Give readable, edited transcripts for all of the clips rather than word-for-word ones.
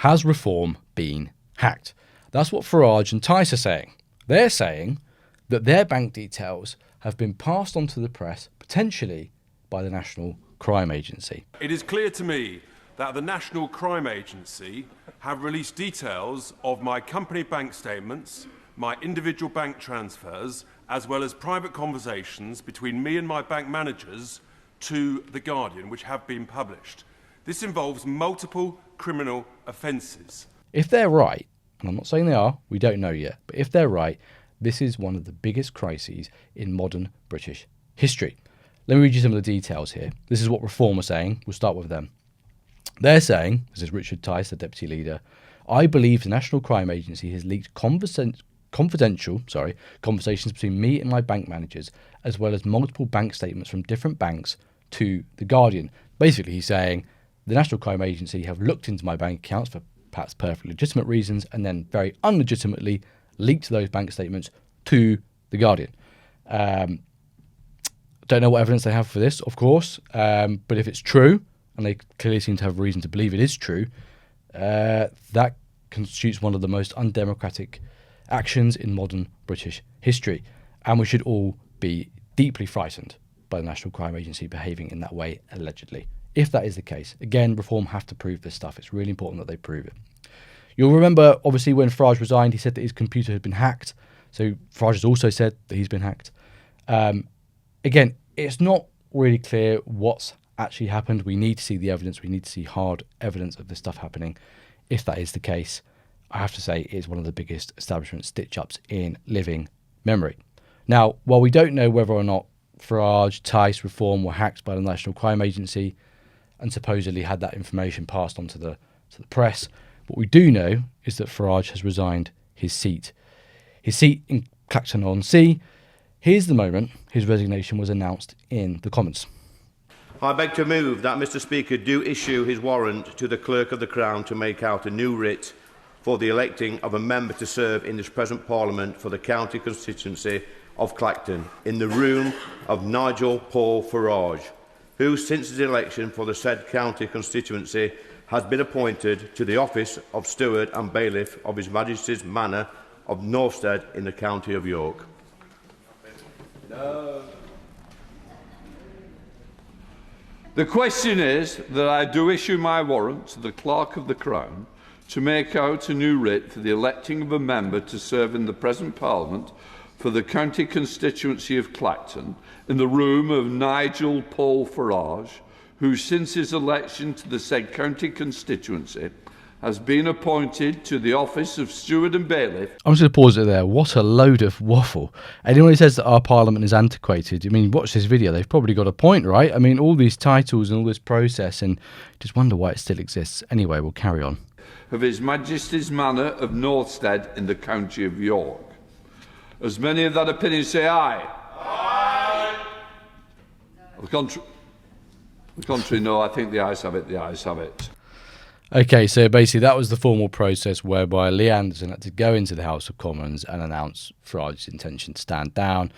Has reform been hacked? That's what Farage and Tice are saying. They're saying that their bank details have been passed on to the press, potentially by the National Crime Agency. It is clear to me that the National Crime Agency have released details of my company bank statements, my individual bank transfers, as well as private conversations between me and my bank managers to The Guardian, which have been published. This involves multiple criminal offences. If they're right, and I'm not saying they are, we don't know yet, but if they're right, this is one of the biggest crises in modern British history. Let me read you some of the details here. This is what Reform are saying. We'll start with them. They're saying, this is Richard Tice, the deputy leader, I believe the National Crime Agency has leaked confidential conversations between me and my bank managers, as well as multiple bank statements from different banks to The Guardian. Basically, he's saying the National Crime Agency have looked into my bank accounts for perhaps perfectly legitimate reasons and then very unlegitimately leaked those bank statements to The Guardian. Don't know what evidence they have for this, of course, but if it's true, and they clearly seem to have reason to believe it is true, that constitutes one of the most undemocratic actions in modern British history. And we should all be deeply frightened by the National Crime Agency behaving in that way, allegedly. If that is the case, again, Reform have to prove this stuff. It's really important that they prove it. You'll remember, obviously, when Farage resigned, he said that his computer had been hacked. So Farage has also said that he's been hacked. Again, it's not really clear what's actually happened. We need to see the evidence. We need to see hard evidence of this stuff happening. If that is the case, I have to say it's one of the biggest establishment stitch-ups in living memory. Now, while we don't know whether or not Farage, Tice, Reform were hacked by the National Crime Agency and supposedly had that information passed on to the press, what we do know is that Farage has resigned his seat. His seat in Clacton-on-Sea. Here's the moment his resignation was announced in the Commons. I beg to move that Mr Speaker do issue his warrant to the Clerk of the Crown to make out a new writ for the electing of a member to serve in this present Parliament for the county constituency of Clacton in the room of Nigel Paul Farage, who since his election for the said county constituency has been appointed to the office of Steward and Bailiff of His Majesty's Manor of Northstead in the county of York. No. The question is that I do issue my warrant to the Clerk of the Crown to make out a new writ for the electing of a member to serve in the present Parliament for the county constituency of Clacton in the room of Nigel Paul Farage, who since his election to the said county constituency has been appointed to the office of Steward and Bailiff. I'm just going to pause it there. What a load of waffle. Anyone who says that our Parliament is antiquated, I mean, watch this video. They've probably got a point, right? I mean, all these titles and all this process, and just wonder why it still exists. Anyway, we'll carry on. Of His Majesty's Manor of Northstead in the county of York. As many of that opinion say aye. Aye. The contrary, no. I think the ayes have it. The ayes have it. Okay, so basically that was the formal process whereby Lee Anderson had to go into the House of Commons and announce Farage's intention to stand down.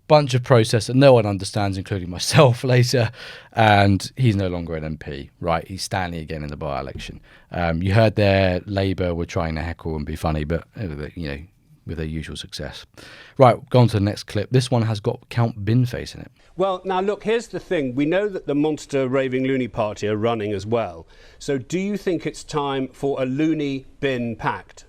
Bunch of process that no one understands, including myself later, and he's no longer an MP, right? He's standing again in the by-election. You heard there Labour were trying to heckle and be funny, but, you know, with their usual success. Right, go on to the next clip. This one has got Count Binface in it. Well, now look, here's the thing. We know that the monster raving loony party are running as well. So do you think it's time for a loony bin pact?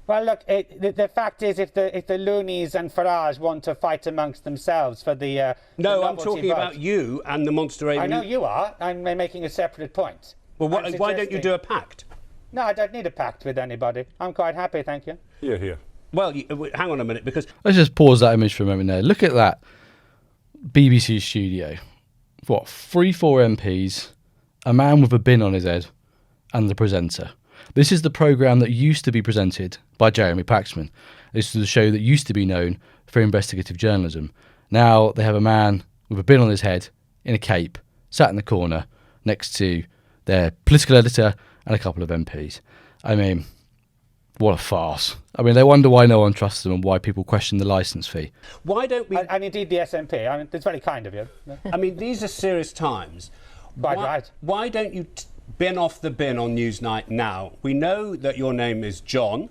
Well, look, the fact is, if the loonies and Farage want to fight amongst themselves for the no, the I'm talking about you and the monster raving. I know you are. I'm making a separate point. Well, why don't you do a pact? No, I don't need a pact with anybody. I'm quite happy, thank you. Here, here. Well, hang on a minute, because... Let's just pause that image for a moment there. Look at that BBC studio. What, 3-4 MPs, a man with a bin on his head, and the presenter. This is the programme that used to be presented by Jeremy Paxman. This is the show that used to be known for investigative journalism. Now they have a man with a bin on his head, in a cape, sat in the corner, next to their political editor and a couple of MPs. I mean... what a farce. I mean, they wonder why no one trusts them and why people question the licence fee. Why don't we... And indeed the SNP. I mean, it's very kind of you. I mean, these are serious times. Right. Why don't you bin off the bin on Newsnight now. We know that your name is John,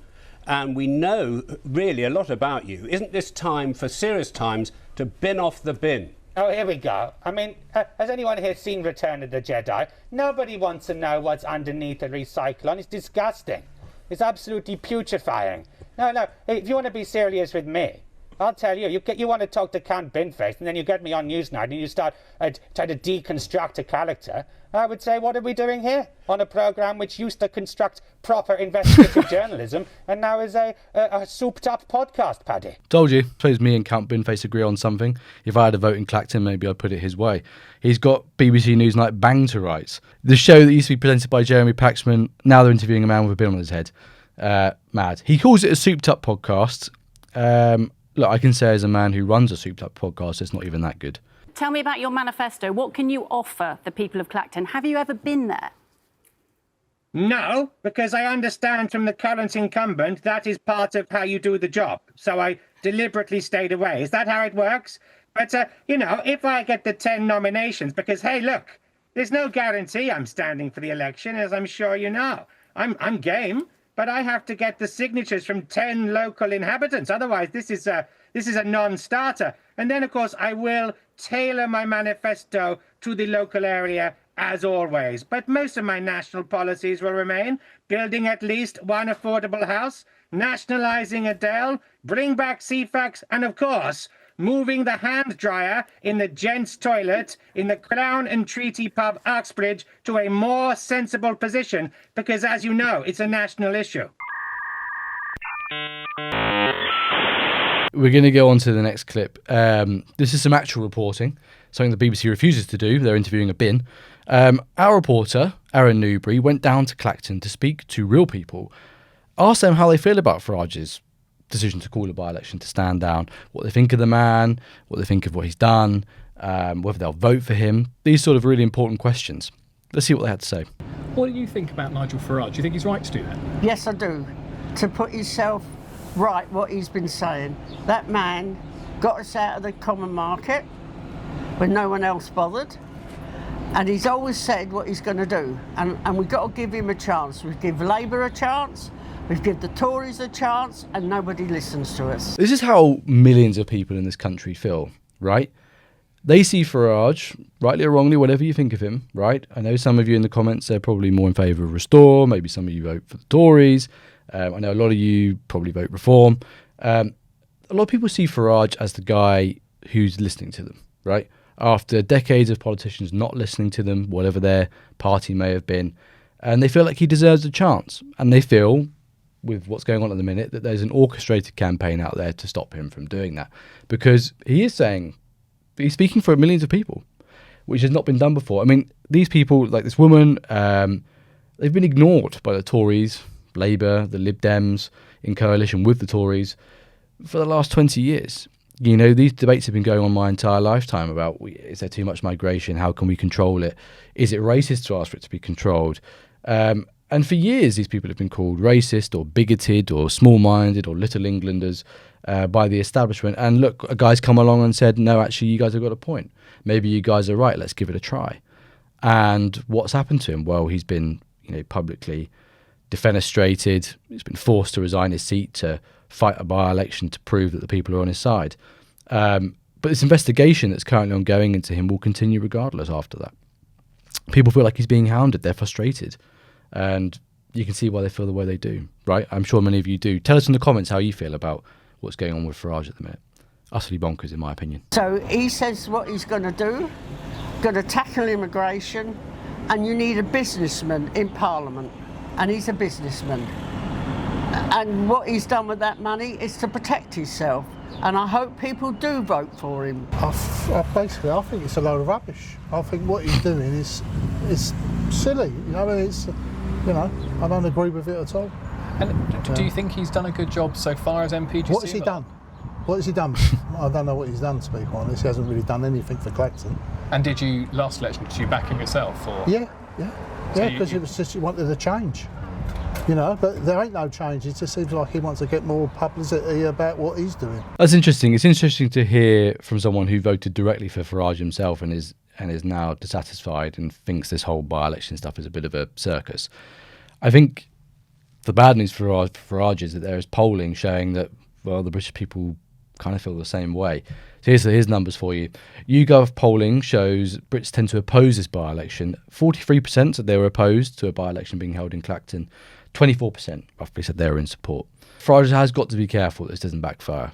and we know really a lot about you. Isn't this time for serious times to bin off the bin? Oh, here we go. I mean, has anyone here seen Return of the Jedi? Nobody wants to know what's underneath a recyclone. It's disgusting. It's absolutely putrefying. No, if you want to be serious with me, I'll tell you, you want to talk to Count Binface, and then you get me on Newsnight and you start trying to deconstruct a character. I would say, what are we doing here? On a programme which used to construct proper investigative journalism and now is a souped-up podcast, Paddy. Told you. Suppose me and Count Binface agree on something. If I had a vote in Clacton, maybe I'd put it his way. He's got BBC Newsnight bang to rights. The show that used to be presented by Jeremy Paxman, now they're interviewing a man with a bin on his head. Mad. He calls it a souped-up podcast. Look, I can say as a man who runs a souped-up podcast, it's not even that good. Tell me about your manifesto. What can you offer the people of Clacton? Have you ever been there? No, because I understand from the current incumbent that is part of how you do the job. So I deliberately stayed away. Is that how it works? But, if I get the 10 nominations, because, hey, look, there's no guarantee I'm standing for the election, as I'm sure you know. I'm game, but I have to get the signatures from 10 local inhabitants. Otherwise, this is a non-starter. And then, of course, I will tailor my manifesto to the local area as always. But most of my national policies will remain: building at least one affordable house, nationalising Adele, bring back CFAX, and, of course, moving the hand dryer in the gents' toilet in the Crown and Treaty pub Uxbridge to a more sensible position, because, as you know, it's a national issue. We're going to go on to the next clip. This is some actual reporting, something the BBC refuses to do. They're interviewing a bin. Our reporter, Aaron Newbury, went down to Clacton to speak to real people, asked them how they feel about Farage's decision to call a by-election to stand down, what they think of the man, what they think of what he's done, whether they'll vote for him. These sort of really important questions. Let's see what they had to say. What do you think about Nigel Farage? Do you think he's right to do that? Yes, I do. To put himself right, what he's been saying. That man got us out of the common market when no one else bothered. And he's always said what he's going to do. And we've got to give him a chance. We give Labour a chance. We've given the Tories a chance, and nobody listens to us. This is how millions of people in this country feel, right? They see Farage, rightly or wrongly, whatever you think of him, right? I know some of you in the comments are probably more in favour of Restore. Maybe some of you vote for the Tories. I know a lot of you probably vote Reform. A lot of people see Farage as the guy who's listening to them, right? After decades of politicians not listening to them, whatever their party may have been, and they feel like he deserves a chance. And they feel, with what's going on at the minute, that there's an orchestrated campaign out there to stop him from doing that. Because he's speaking for millions of people, which has not been done before. I mean, these people, like this woman, they've been ignored by the Tories, Labour, the Lib Dems, in coalition with the Tories for the last 20 years. You know, these debates have been going on my entire lifetime about, is there too much migration? How can we control it? Is it racist to ask for it to be controlled? And for years, these people have been called racist or bigoted or small-minded or Little Englanders by the establishment. And look, a guy's come along and said, no, actually, you guys have got a point. Maybe you guys are right. Let's give it a try. And what's happened to him? Well, he's been, publicly defenestrated. He's been forced to resign his seat to fight a by-election to prove that the people are on his side. But this investigation that's currently ongoing into him will continue regardless after that. People feel like he's being hounded. They're frustrated. And you can see why they feel the way they do, right? I'm sure many of you do. Tell us in the comments how you feel about what's going on with Farage at the minute. Utterly bonkers, in my opinion. So he says what he's going to do, going to tackle immigration, and you need a businessman in Parliament, and he's a businessman. And what he's done with that money is to protect himself, and I hope people do vote for him. I think it's a load of rubbish. I think what he's doing is silly. I don't agree with it at all. And do you think he's done a good job so far as MP? What has he done? What has he done? I don't know what he's done, to be quite honest. He hasn't really done anything for Clacton. And last election, did you back him yourself? Or? Yeah, because it was just he wanted a change. But there ain't no change. It just seems like he wants to get more publicity about what he's doing. That's interesting. It's interesting to hear from someone who voted directly for Farage himself and is and is now dissatisfied and thinks this whole by-election stuff is a bit of a circus. I think the bad news for Farage is that there is polling showing that, well, the British people kind of feel the same way. So here's numbers for you. YouGov polling shows Brits tend to oppose this by-election. 43% said they were opposed to a by-election being held in Clacton. 24% roughly said they were in support. Farage has got to be careful that this doesn't backfire.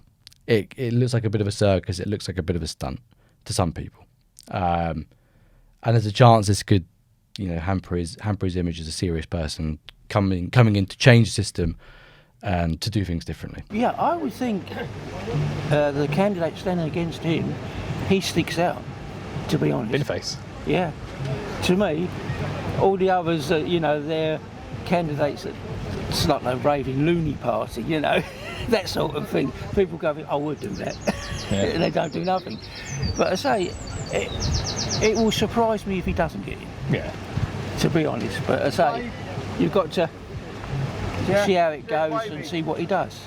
It looks like a bit of a circus. It looks like a bit of a stunt to some people. And there's a chance this could, hamper his image as a serious person coming in to change the system and to do things differently. Yeah, I would think the candidate standing against him, he sticks out, to be honest. Binface. Yeah. To me, all the others, they're candidates that it's like a raving loony party, that sort of thing. People go, I would do that. Yeah. And they don't do nothing. But I say, it will surprise me if he doesn't get in. Yeah. To be honest. But I say, you've got to see how it goes and see what he does.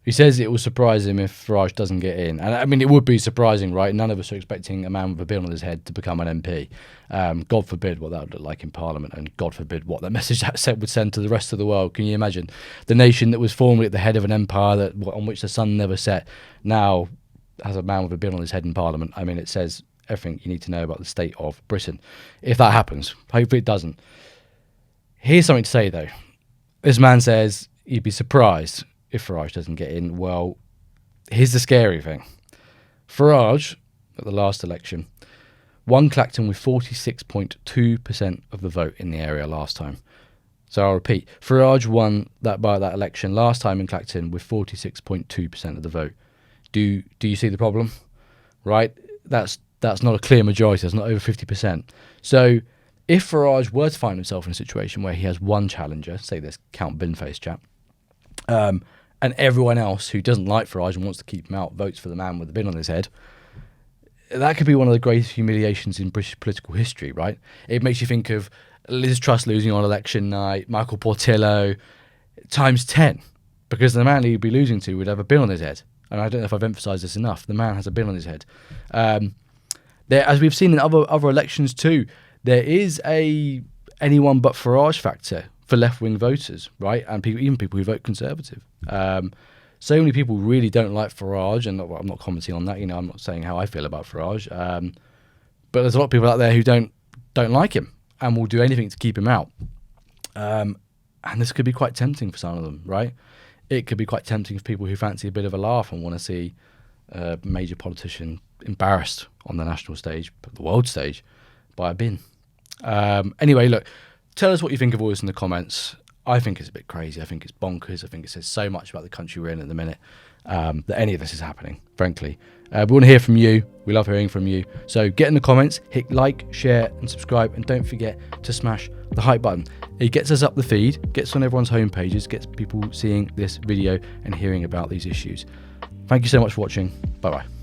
He says it will surprise him if Farage doesn't get in. And I mean, it would be surprising, right? None of us are expecting a man with a bill on his head to become an MP. God forbid what that would look like in Parliament, and God forbid what that message that would send to the rest of the world. Can you imagine? The nation that was formerly at the head of an empire on which the sun never set now has a man with a bill on his head in Parliament. I mean, it says everything you need to know about the state of Britain. If that happens, hopefully it doesn't. Here's something to say, though. This man says he'd be surprised if Farage doesn't get in. Well, here's the scary thing. Farage, at the last election, won Clacton with 46.2% of the vote in the area last time. So I'll repeat. Farage won that election last time in Clacton with 46.2% of the vote. Do you see the problem? Right? That's not a clear majority. That's not over 50%. So if Farage were to find himself in a situation where he has one challenger, say this Count Binface chap, and everyone else who doesn't like Farage and wants to keep him out votes for the man with the bin on his head, that could be one of the greatest humiliations in British political history, right? It makes you think of Liz Truss losing on election night, Michael Portillo, times 10, because the man he'd be losing to would have a bin on his head. And I don't know if I've emphasised this enough. The man has a bin on his head. As we've seen in other elections too, there is a anyone but Farage factor for left-wing voters, right? And even people who vote Conservative. So many people really don't like Farage, and I'm not commenting on that. I'm not saying how I feel about Farage. But there's a lot of people out there who don't like him and will do anything to keep him out. And this could be quite tempting for some of them, right? It could be quite tempting for people who fancy a bit of a laugh and want to see a major politician embarrassed on the national stage, the world stage, by a bin. Anyway, look, tell us what you think of all this in the comments. I think it's a bit crazy. I think it's bonkers. I think it says so much about the country we're in at the minute that any of this is happening, frankly. We want to hear from you. We love hearing from you. So get in the comments, hit like, share and subscribe, and don't forget to smash the hype button. It gets us up the feed, gets on everyone's home pages, gets people seeing this video and hearing about these issues. Thank you so much for watching. Bye-bye.